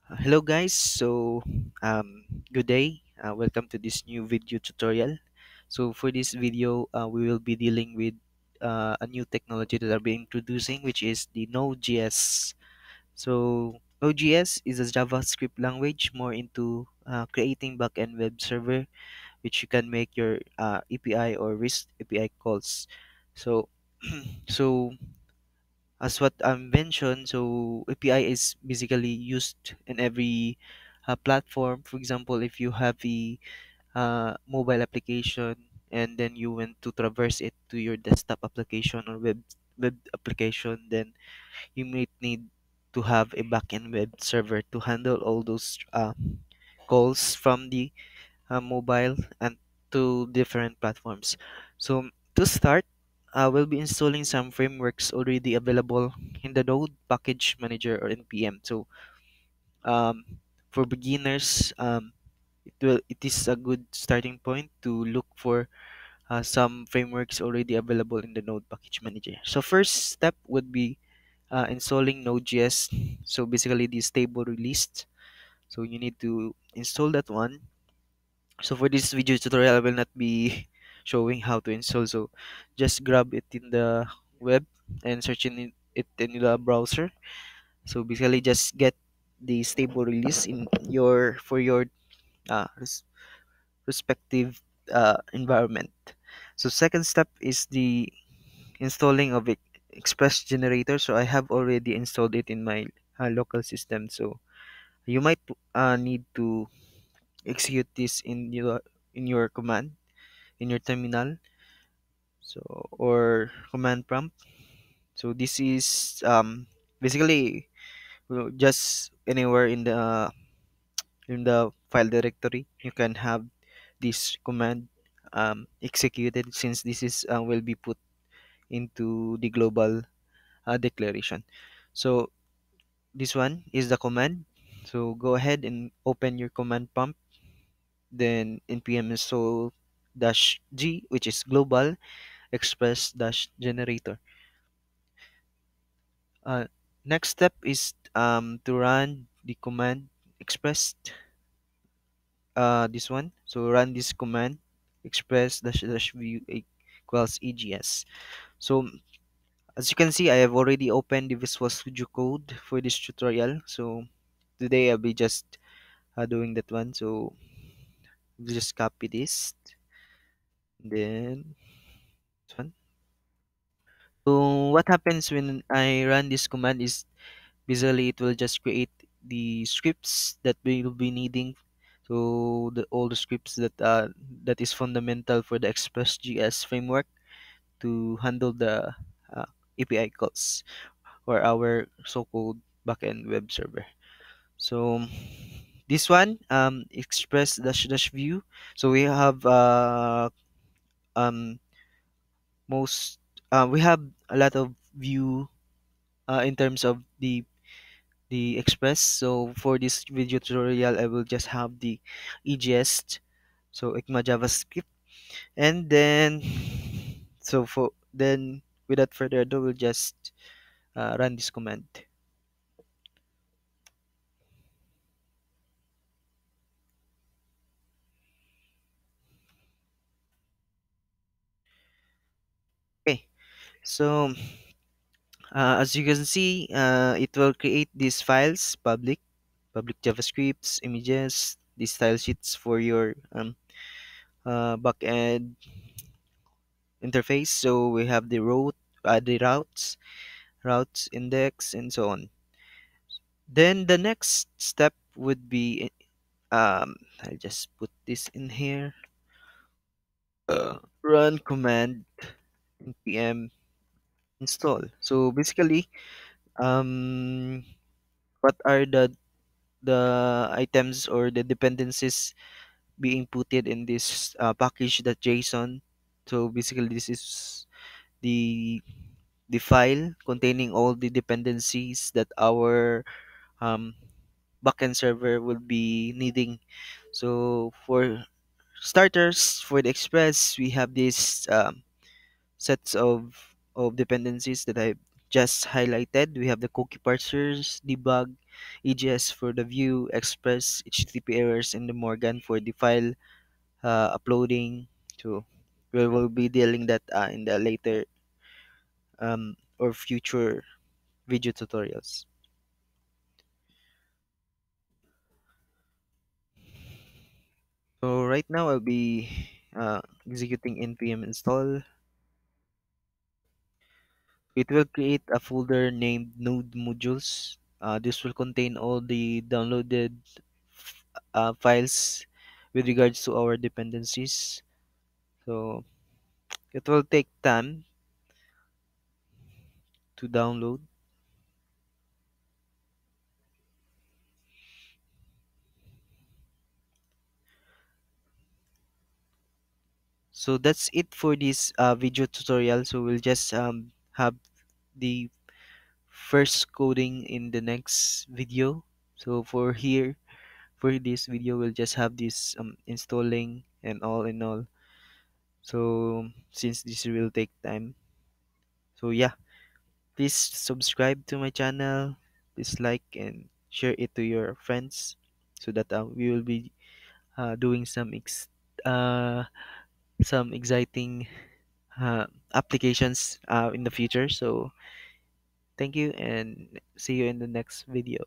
Hello guys, good day. Welcome to this new video tutorial. So for this video, we will be dealing with a new technology that I'll be introducing, which is the Node.js. So Node.js is a JavaScript language more into creating backend web server, which you can make your API or REST API calls. So so as what I mentioned, so API is basically used in every platform. For example, if you have a mobile application and then you want to traverse it to your desktop application or web application, then you might need to have a backend web server to handle all those calls from the mobile and to different platforms. So to start, we'll be installing some frameworks already available in the Node Package Manager or NPM. So um, for beginners, it is a good starting point to look for some frameworks already available in the Node Package Manager. So first step would be installing Node.js. So basically, this stable released. So you need to install that one. So for this video tutorial, I will not be showing how to install. So just grab it in the web and searching it in the browser. So basically, just get the stable release in your for your uh, res- respective environment. So second step is the installing of Express generator. So I have already installed it in my local system. So you might need to execute this in your command in your terminal, so or command prompt. So this is basically just anywhere in the file directory you can have this command executed, since this is will be put into the global declaration. So this one is the command. So go ahead and open your command prompt, then npm install dash g, which is global express dash generator. Uh, Next step is to run the command express, this one. So run this command express dash dash view equals egs. So as you can see, I have already opened the Visual Studio Code for this tutorial. So today I'll be just doing that one. So we'll just copy this, then this one. So what happens when I run this command is basically it will just create the scripts that we will be needing. So all the scripts that is fundamental for the Express.js framework to handle the uh, API calls or our so-called backend web server. So this one, Express dash dash view. So we have um most we have a lot of view in terms of the express. So for this video tutorial, I will just have the EGS, so ECMA JavaScript, and then without further ado, we'll just run this command. Okay, so as you can see, it will create these files: public JavaScripts, images, these style sheets for your backend interface. So we have the routes index, and so on. Then the next step would be I'll just put this in here. Run command npm install. So basically, um, what are the items or the dependencies being putted in this package.json? So basically, this is the the file containing all the dependencies that our um, backend server will be needing. So for starters, for the Express, we have these sets of dependencies that I just highlighted. We have the cookie parsers, debug, EGS for the view, Express, HTTP errors, and the Morgan for the file uploading. So we will be dealing that in the later or future video tutorials. So right now I'll be executing npm install. It will create a folder named node modules. This will contain all the downloaded files with regards to our dependencies. So it will take time to download. So that's it for this video tutorial. So we'll just have the first coding in the next video. So for this video we'll just have this installing and all in all. So since this will take time, so yeah, please subscribe to my channel, please like and share it to your friends so that we will be doing uh, some exciting applications in the future. So thank you and see you in the next video.